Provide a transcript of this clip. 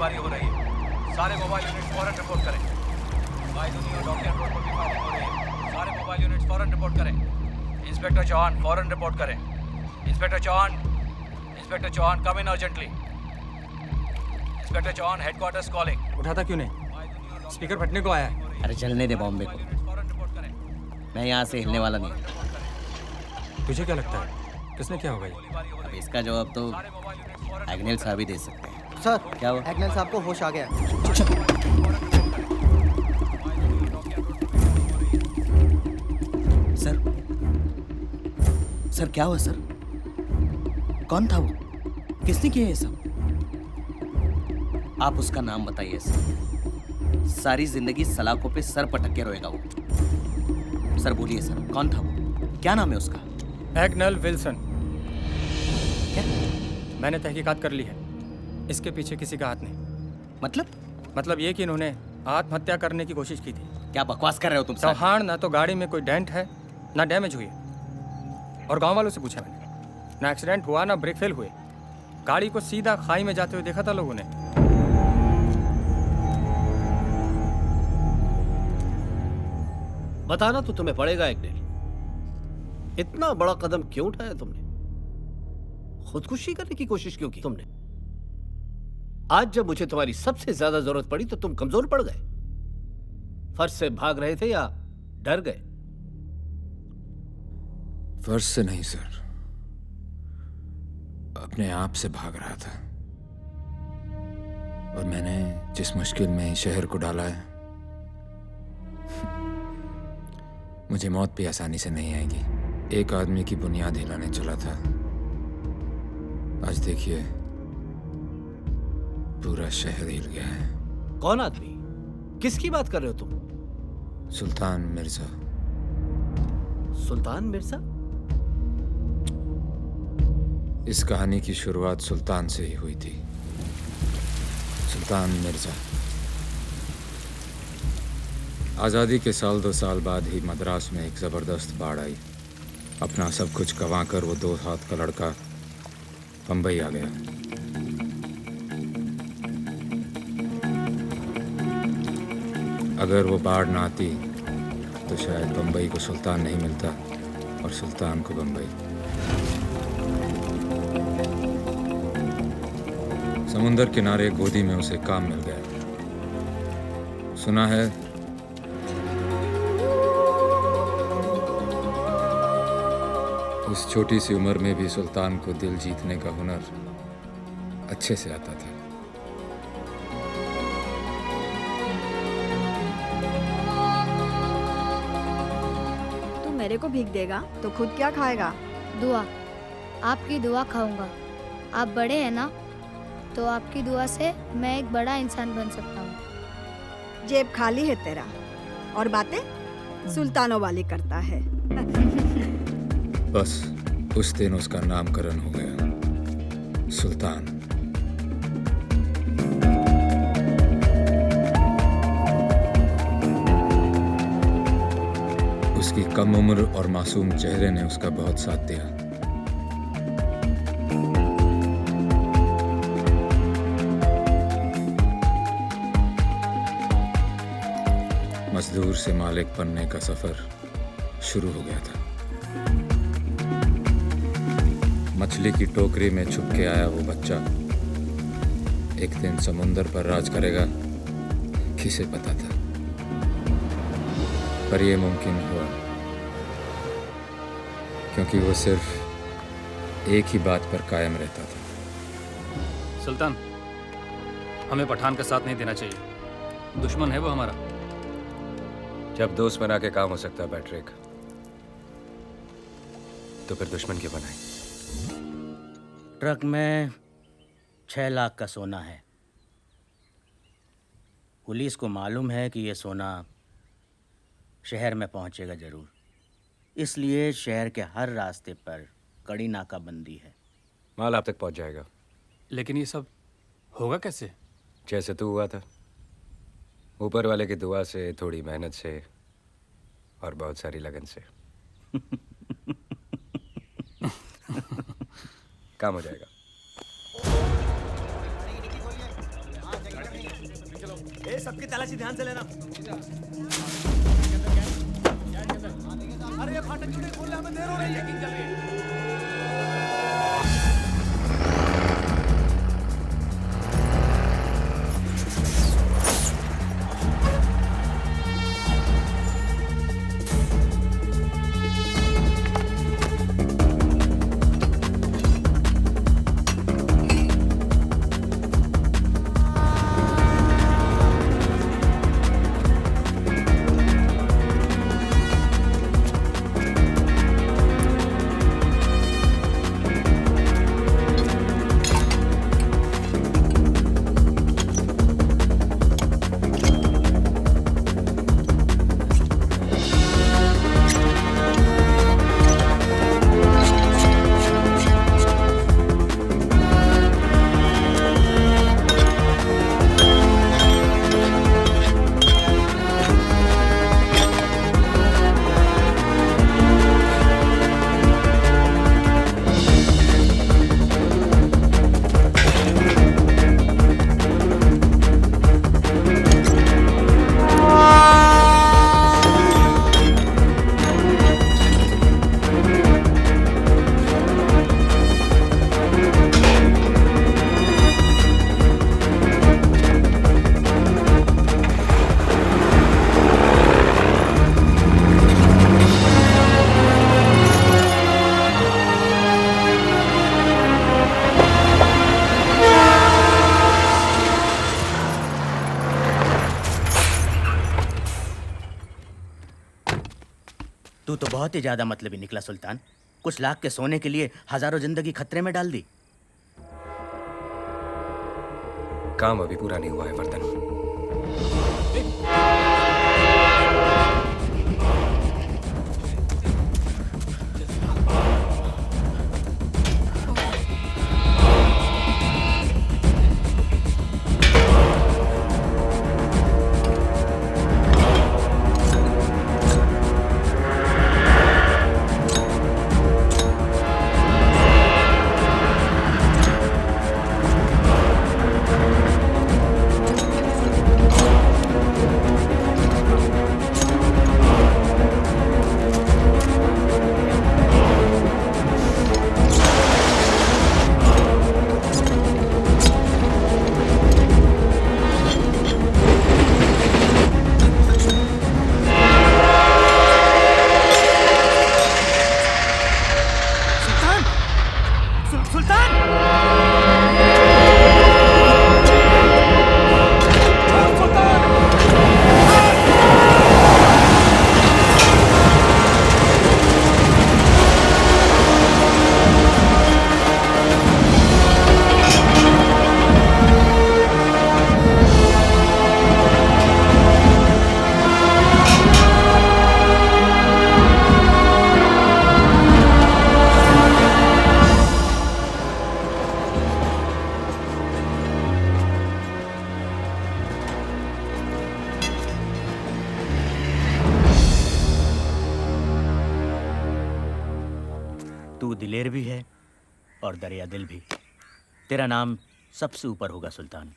गोलीबारी हो रही है। सारे मोबाइल यूनिट फौरन रिपोर्ट करें। बायदुनी और डॉक्टर रोड पर भी फायरिंग हो रही है। सारे मोबाइल यूनिट फौरन रिपोर्ट करें। इंस्पेक्टर चौहान फौरन रिपोर्ट करें। Inspector Chauhan come in urgently. Inspector Chauhan headquarters calling. उठाता क्यों नहीं? स्पीकर फटने को आया है। अरे चलने दे बॉम्बे को, मैं यहाँ से हिलने वाला नहीं। तुझे क्या लगता है किसने क्या होगा ये? अब इसका जवाब तो एग्नेल साहब ही दे सकते हैं। सर क्या हुआ? एग्नेल साहब को होश आ गया। सर सर क्या हुआ सर? कौन था वो? किसने किया ये सब? आप उसका नाम बताइए सर। सारी जिंदगी सलाखों पे सर पटक के रोएगा वो। सर बोलिए सर, कौन था वो? क्या नाम है उसका? Agnel Wilson. क्या? मैंने तहकीकात कर ली है। इसके पीछे किसी का हाथ नहीं। मतलब ये कि इन्होंने आत्महत्या करने की कोशिश की थी। क्या बकवास कर रहे हो तुम सर? चौहान, ना तो गाड़ी में कोई डेंट है ना डैमेज हुई है। और गांव वालों से पूछा मैंने, ना एक्सीडेंट हुआ ना ब्रेक फेल हुए। गाड़ी को सीधा खाई में जाते हुए देखा था लोगों ने। बताना तो तुम्हें पड़ेगा एग्नेल, इतना बड़ा कदम क्यों उठाया तुमने? खुदकुशी करने की कोशिश क्यों की तुमने? आज जब मुझे तुम्हारी सबसे ज्यादा जरूरत पड़ी तो तुम कमजोर पड़ गए। फर्ज से भाग रहे थे या डर गए? फर्ज से नहीं सर, अपने आप से भाग रहा था। और मैंने जिस मुश्किल में शहर को डाला है, मुझे मौत भी आसानी से नहीं आएगी। एक आदमी की बुनियाद हिलाने चला था, आज देखिए पूरा शहर हिल गया है। कौन आदमी? किसकी बात कर रहे हो तुम? सुल्तान मिर्जा। सुल्तान मिर्जा? इस कहानी की शुरुआत सुल्तान से ही हुई थी। सुल्तान मिर्जा आज़ादी के साल 2 साल बाद ही मद्रास में एक ज़बरदस्त बाढ़ आई। अपना सब कुछ गंवा कर वो 2 हाथ का लड़का बम्बई आ गया। अगर वो बाढ़ ना आती तो शायद बम्बई को सुल्तान नहीं मिलता और सुल्तान को बम्बई। समुंदर किनारे गोदी में उसे काम मिल गया। सुना है उस छोटी सी उम्र में भी सुल्तान को दिल जीतने का हुनर अच्छे से आता था। तू मेरे को भीख देगा तो खुद क्या खाएगा? दुआ, आपकी दुआ खाऊंगा। आप बड़े हैं ना, तो आपकी दुआ से मैं एक बड़ा इंसान बन सकता हूँ। जेब खाली है तेरा और बातें सुल्तानों वाली करता है। बस उस दिन उसका नामकरण हो गया, सुल्तान। उसकी कम उम्र और मासूम चेहरे ने उसका बहुत साथ दिया। मजदूर से मालिक बनने का सफर शुरू हो गया था। मछली की टोकरी में छुप के आया वो बच्चा एक दिन समुंदर पर राज करेगा, किसे पता था। पर यह मुमकिन हुआ क्योंकि वो सिर्फ एक ही बात पर कायम रहता था। सुल्तान, हमें पठान का साथ नहीं देना चाहिए। दुश्मन है वो हमारा। जब दोस्त बना के काम हो सकता है पैट्रिक, तो फिर दुश्मन क्यों बनाए? ट्रक में 6 लाख का सोना है। पुलिस को मालूम है कि यह सोना शहर में पहुंचेगा जरूर, इसलिए शहर के हर रास्ते पर कड़ी नाकाबंदी है। माल आप तक पहुंच जाएगा। लेकिन ये सब होगा कैसे? जैसे तू हुआ था, ऊपर वाले की दुआ से, थोड़ी मेहनत से और बहुत सारी लगन से। काम हो जाएगा। ए सबकी तलाशी ध्यान से लेना। अरे ये फाटक क्यों नहीं खोल रहे? हमें देर हो रही है। चेकिंग चल रही है। तू तो बहुत ही ज्यादा मतलबी निकला सुल्तान। कुछ लाख के सोने के लिए हजारों जिंदगी खतरे में डाल दी। काम अभी पूरा नहीं हुआ है वर्धन। तू दिलेर भी है और दरिया दिल भी। तेरा नाम सबसे ऊपर होगा सुल्तान।